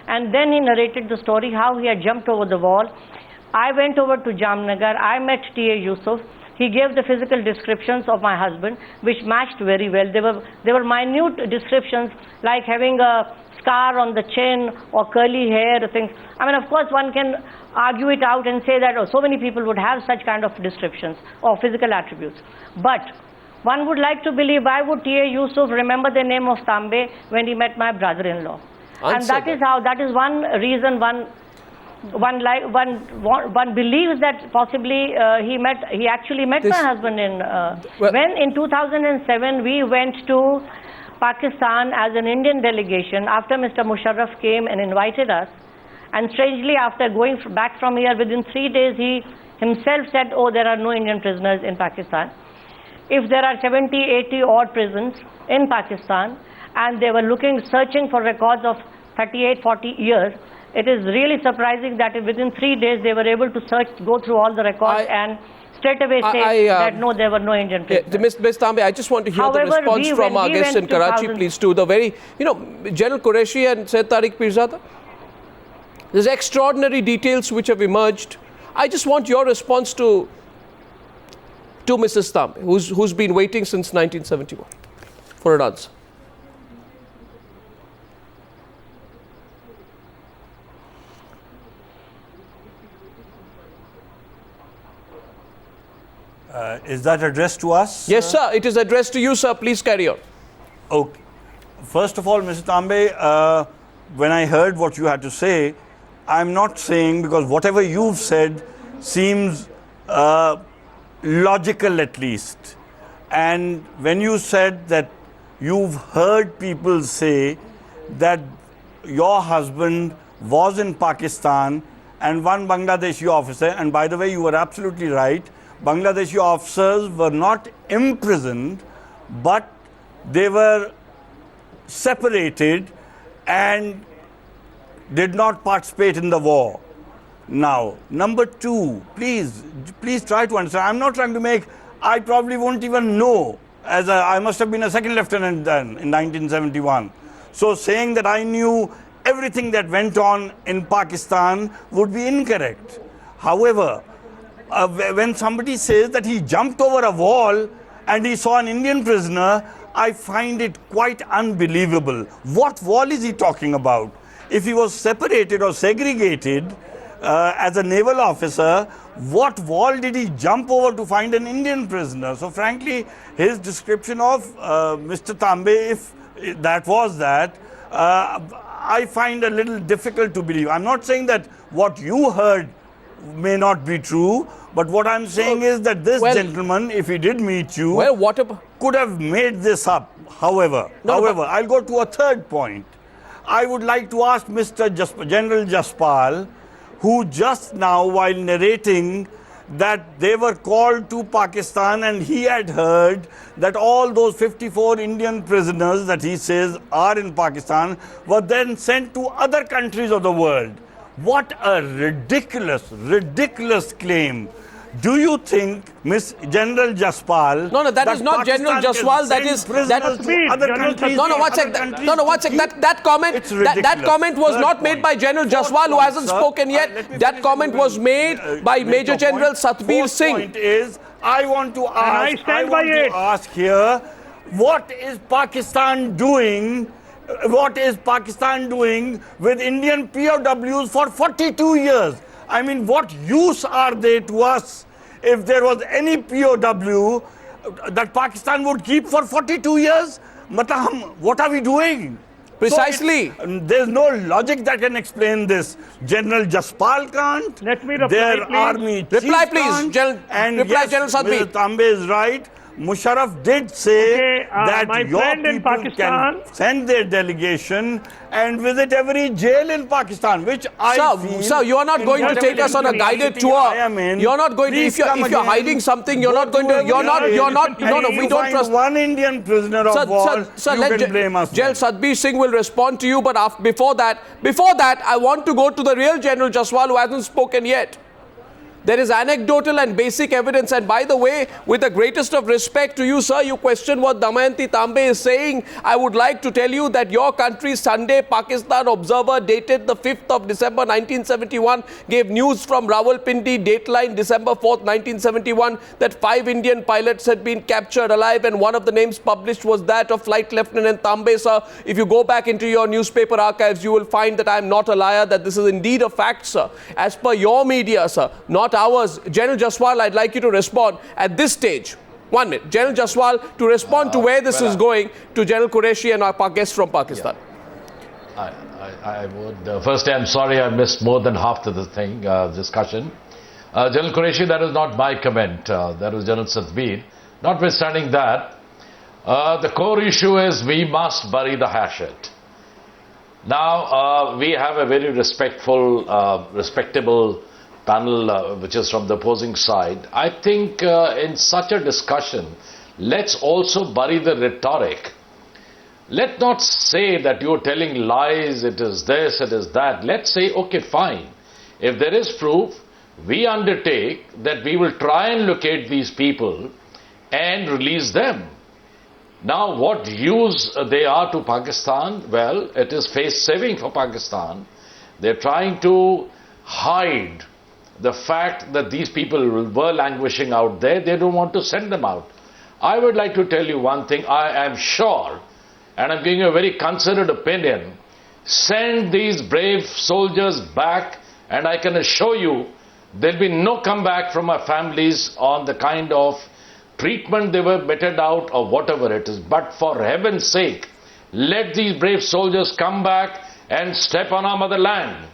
And then he narrated the story how he had jumped over the wall. I went over to Jamnagar. I met T.A. Yusuf. He gave the physical descriptions of my husband, which matched very well. They were minute descriptions, like having a scar on the chin or curly hair, things. I mean, of course, one can argue it out and say that so many people would have such kind of descriptions or physical attributes. But one would like to believe, why would T.A. Yusuf remember the name of Tambe when he met my brother-in-law? And that is one reason one believes that possibly he actually met my husband in when in 2007 we went to Pakistan as an Indian delegation after Mr. Musharraf came and invited us, and strangely after going back from here within 3 days he himself said, oh, there are no Indian prisoners in Pakistan. If there are 70, 80 odd prisons in Pakistan and they were searching for records of 38, 40 years, it is really surprising that within 3 days they were able to go through all the records and straight away say that no, there were no Indian prisoners. Ms. Tambe, I just want to hear the response from our guests in Karachi, please, to the very, General Qureshi and Syed Tariq Pirzada. There's extraordinary details which have emerged. I just want your response to Mrs. Tambe, who's been waiting since 1971 for an answer. Is that addressed to us? Yes, sir. It is addressed to you, sir. Please carry on. Okay. First of all, Mr. Tambe, when I heard what you had to say, I'm not saying, because whatever you've said seems logical at least. And when you said that you've heard people say that your husband was in Pakistan and one Bangladeshi officer, and by the way, you were absolutely right, Bangladeshi officers were not imprisoned, but they were separated and did not participate in the war. Now, number two, please try to understand. I'm not trying to make, I probably won't even know, as I must have been a second lieutenant then in 1971. So saying that I knew everything that went on in Pakistan would be incorrect. However, when somebody says that he jumped over a wall and he saw an Indian prisoner, I find it quite unbelievable. What wall is he talking about? If he was separated or segregated as a naval officer, what wall did he jump over to find an Indian prisoner? So frankly, his description of Mr. Tambe, if that was that, I find a little difficult to believe. I'm not saying that what you heard may not be true, but what I'm saying is that this gentleman, if he did meet you, could have made this up. However, I'll go to a third point. I would like to ask Mr. General Jaspal, who just now, while narrating that they were called to Pakistan and he had heard that all those 54 Indian prisoners that he says are in Pakistan were then sent to other countries of the world. What a ridiculous claim. Do you think, Miss General Jaspal... No, that is not General Jaspal. That is... That comment was not made by General Jaspal, who hasn't spoken yet. That comment was made by Major General Satbir Singh. The point is, I want to ask here, what is Pakistan doing? What is Pakistan doing with Indian POWs for 42 years? I mean, what use are they to us if there was any POW that Pakistan would keep for 42 years? What are we doing? Precisely. So there's no logic that can explain this. General Jaspal can't. Let me reply, their please. army chief Reply, please. can't. Reply, General Satbir. Mr. Tambe is right. Musharraf did say that your people can send their delegation and visit every jail in Pakistan, which I feel... Sir, you are not going to take us on a guided tour. You're not going to... If you're hiding something, you're not going to... No, we don't trust... one Indian prisoner of war, you can blame us. General Satbir Singh will respond to you, but before that, I want to go to the real General Jaspal, who hasn't spoken yet. There is anecdotal and basic evidence. And by the way, with the greatest of respect to you, sir, you question what Damayanti Tambe is saying. I would like to tell you that your country's Sunday Pakistan Observer dated the 5th of December 1971 gave news from Rawalpindi, dateline December 4th, 1971, that 5 Indian pilots had been captured alive, and one of the names published was that of Flight Lieutenant Tambe, sir. If you go back into your newspaper archives, you will find that I am not a liar, that this is indeed a fact, sir. As per your media, sir, not ours. General Jaswal, I'd like you to respond at this stage. 1 minute. General Jaswal, to respond to where this is going, to General Qureshi and our guest from Pakistan. Yeah. I would, firstly, I'm sorry I missed more than half of the thing, discussion. General Qureshi, that is not my comment. That was General Satbir. Notwithstanding that, the core issue is we must bury the hatchet. Now, we have a very respectable panel which is from the opposing side. I think in such a discussion, let's also bury the rhetoric. Let's not say that you're telling lies, it is this, it is that. Let's say, okay, fine. If there is proof, we undertake that we will try and locate these people and release them. Now, what use they are to Pakistan? Well, it is face saving for Pakistan. They're trying to hide the fact that these people were languishing out there. They don't want to send them out. I would like to tell you one thing. I am sure, and I'm giving you a very considered opinion, send these brave soldiers back, and I can assure you there'll be no comeback from our families on the kind of treatment they were meted out or whatever it is. But for heaven's sake, let these brave soldiers come back and step on our motherland.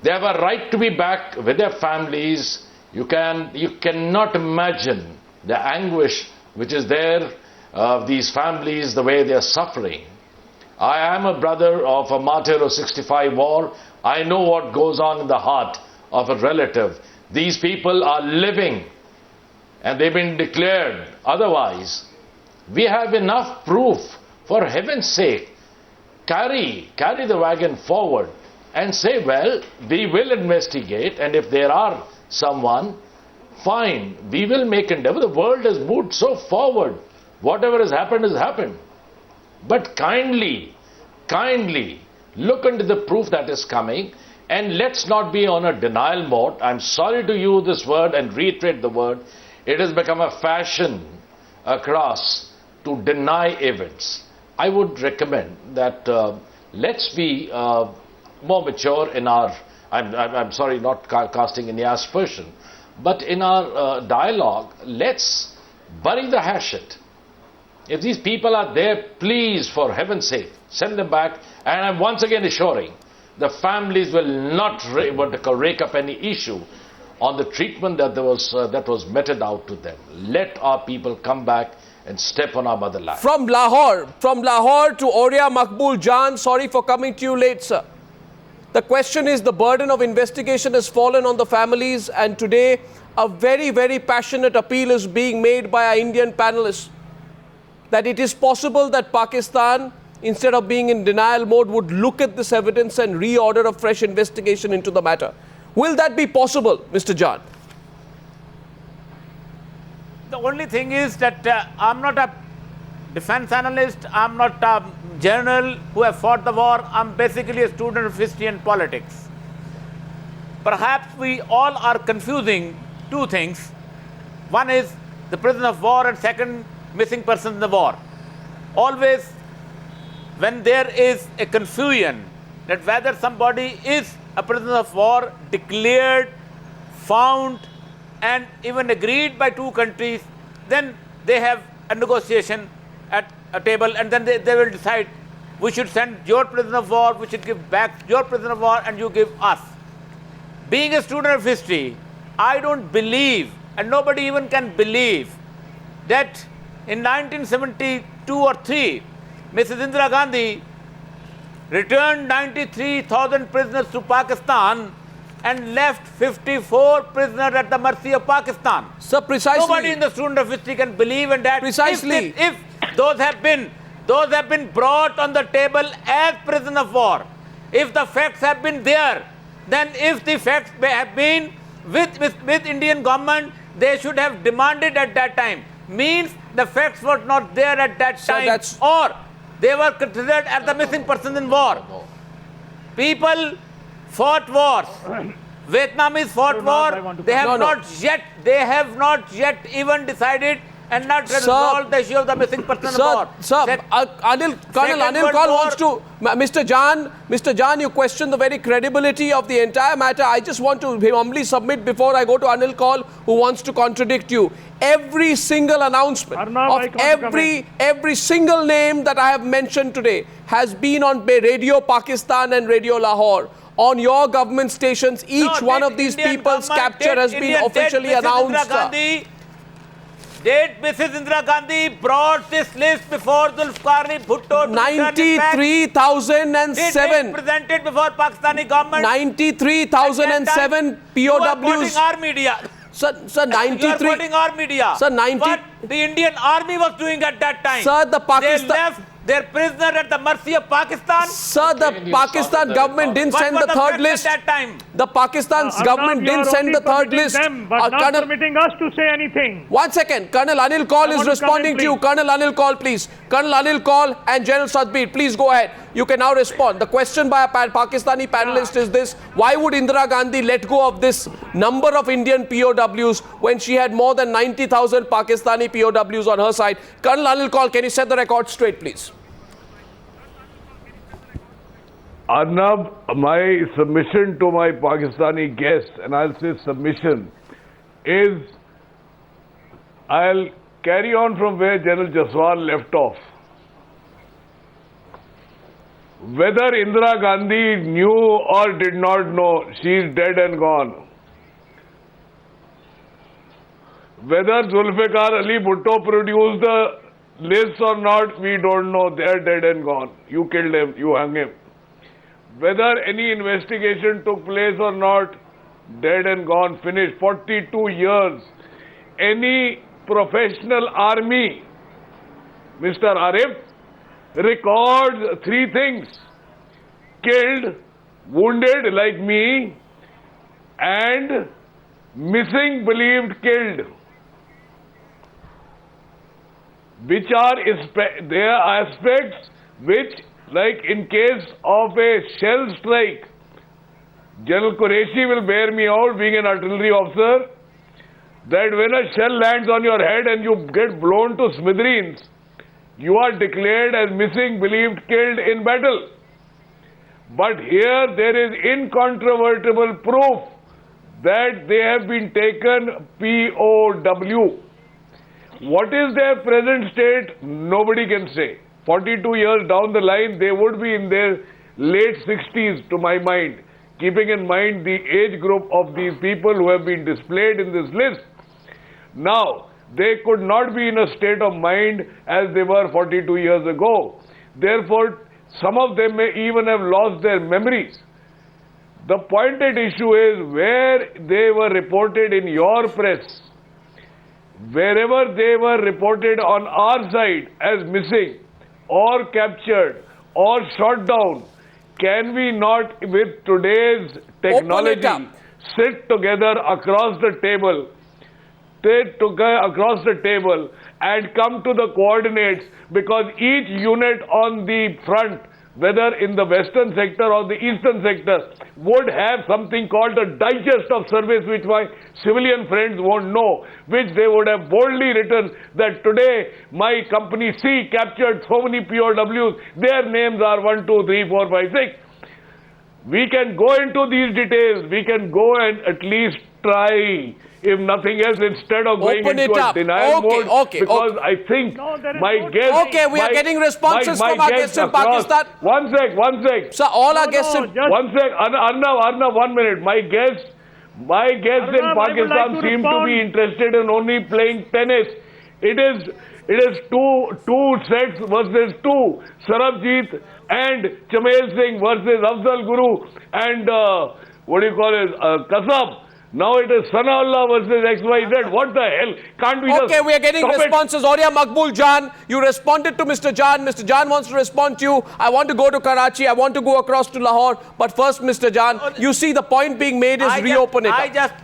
They have a right to be back with their families. You cannot imagine the anguish which is there of these families, the way they are suffering. I am a brother of a martyr of 65 war. I know what goes on in the heart of a relative. These people are living and they've been declared otherwise. We have enough proof. For heaven's sake, carry the wagon forward and say, well, we will investigate, and if there are someone, fine, we will make endeavor. The world has moved so forward. Whatever has happened. But kindly look into the proof that is coming, and let's not be on a denial mode. I'm sorry to use this word and reiterate the word. It has become a fashion across to deny events. I would recommend that let's be more mature in our, I'm sorry, not casting any aspersion, but in our dialogue, let's bury the hatchet. If these people are there, please, for heaven's sake, send them back. And I'm once again assuring, the families will not rake up any issue on the treatment that was meted out to them. Let our people come back and step on our motherland. From Lahore to Aurea Maqbool Jan, sorry for coming to you late, sir. The question is, the burden of investigation has fallen on the families, and today a very, very passionate appeal is being made by our Indian panelists that it is possible that Pakistan, instead of being in denial mode, would look at this evidence and reorder a fresh investigation into the matter. Will that be possible, Mr. Jan? The only thing is that I'm not a defense analyst, I'm not a general who have fought the war, I'm basically a student of history and politics. Perhaps we all are confusing two things. One is the prisoner of war, and second, missing persons in the war. Always when there is a confusion that whether somebody is a prisoner of war declared, found, and even agreed by two countries, then they have a negotiation at a table, and then they will decide, we should send your prisoner of war, we should give back your prisoner of war, and you give us. Being a student of history, I don't believe, and nobody even can believe, that in 1972 or 3, Mrs. Indira Gandhi returned 93,000 prisoners to Pakistan and left 54 prisoners at the mercy of Pakistan. Sir, precisely. Nobody in the student of history can believe in that. Precisely. If those have been brought on the table as prisoners of war, if the facts have been there, then if the facts have been with Indian government, they should have demanded at that time. Means the facts were not there at that time, or they were considered as the missing persons in war. People fought wars. Vietnamese fought war. They have not yet even decided and not resolved the issue of the missing person in war. Colonel Anil Kaul wants to, Mr. Jan, you question the very credibility of the entire matter. I just want to humbly submit before I go to Anil Kaul, who wants to contradict you. Every single announcement of every single name that I have mentioned today has been on Radio Pakistan and Radio Lahore. On your government stations, each one of these people's capture has been officially announced. Did Mrs. Indira Gandhi brought this list before Zulfikar Ali Bhutto? 93,007. Presented before Pakistani government. 93,007 POWs. You are quoting our media. Sir, 93. You are quoting our media. Sir, 90. What the Indian army was doing at that time. Sir, the Pakistan. They left their prisoner at the mercy of Pakistan. Sir, the Pakistan government didn't send the third list. At that time? The Pakistan's government didn't send the third list. But not permitting us to say anything. 1 second. Colonel Anil Kaul is responding to you. Colonel Anil Kaul, please. Colonel Anil Kaul and General Satbir, please go ahead. You can now respond. The question by a Pakistani panelist is this: why would Indira Gandhi let go of this number of Indian POWs when she had more than 90,000 Pakistani POWs on her side? Colonel Anil Kaul, can you set the record straight, please? Arnab, my submission to my Pakistani guest, and I'll say submission, is I'll carry on from where General Jaswal left off. Whether Indira Gandhi knew or did not know, she's dead and gone. Whether Zulfikar Ali Bhutto produced the list or not, we don't know. They're dead and gone. You killed him, you hung him. Whether any investigation took place or not, dead and gone, finished. 42 years. Any professional army, Mr. Arif, records 3 things: killed, wounded like me, and missing believed killed, which are there are aspects which, like in case of a shell strike, General Qureshi will bear me out, being an artillery officer, that when a shell lands on your head and you get blown to smithereens, you are declared as missing, believed killed in battle. But here there is incontrovertible proof that they have been taken POW. What is their present state? Nobody can say. 42 years down the line, they would be in their late 60s, to my mind, keeping in mind the age group of these people who have been displayed in this list. Now, they could not be in a state of mind as they were 42 years ago. Therefore, some of them may even have lost their memories. The pointed issue is where they were reported in your press, wherever they were reported on our side as missing or captured or shot down, can we not, with today's technology, sit together across the table, and come to the coordinates, because each unit on the front, whether in the western sector or the eastern sector, would have something called a digest of service, which my civilian friends won't know, which they would have boldly written that today my company C captured so many POWs, their names are 1, 2, 3, 4, 5, 6. We can go into these details, we can go and at least try, if nothing else, instead of going into a denial mode, because I think my guests... Okay, we are getting responses from our guests in Pakistan. One sec. Sir, all our guests in... One sec, Arnav, 1 minute. My guests in Pakistan seem to be interested in only playing tennis. It is two sets versus 2. Sarabjit and Chamail Singh versus Afzal Guru and Kasab. Now it is Sanallah versus XYZ. What the hell? Can't we Okay, just we are getting stop it? responses. Aurea Maqbool Jan, you responded to Mr. Jan. Mr. Jan wants to respond to you. I want to go to Karachi. I want to go across to Lahore. But first, Mr. Jan, you see the point being made is reopen it.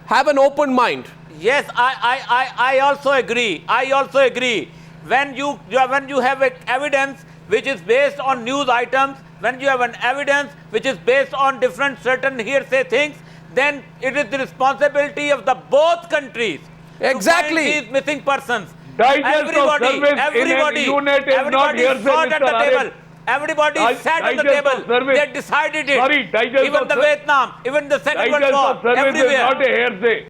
Have an open mind. Yes, I also agree. I also agree. When you have evidence which is based on news items, when you have an evidence which is based on different certain hearsay things, then it is the responsibility of the both countries Exactly. to find these missing persons. Digest of service in a unit is not hearsay, sat at the Mr. table. Arif. Everybody sat at the Digest of table. service. They decided it. Sorry, digest even of the ser- Vietnam, even the Second World Digest War, of service is everywhere. not a hearsay.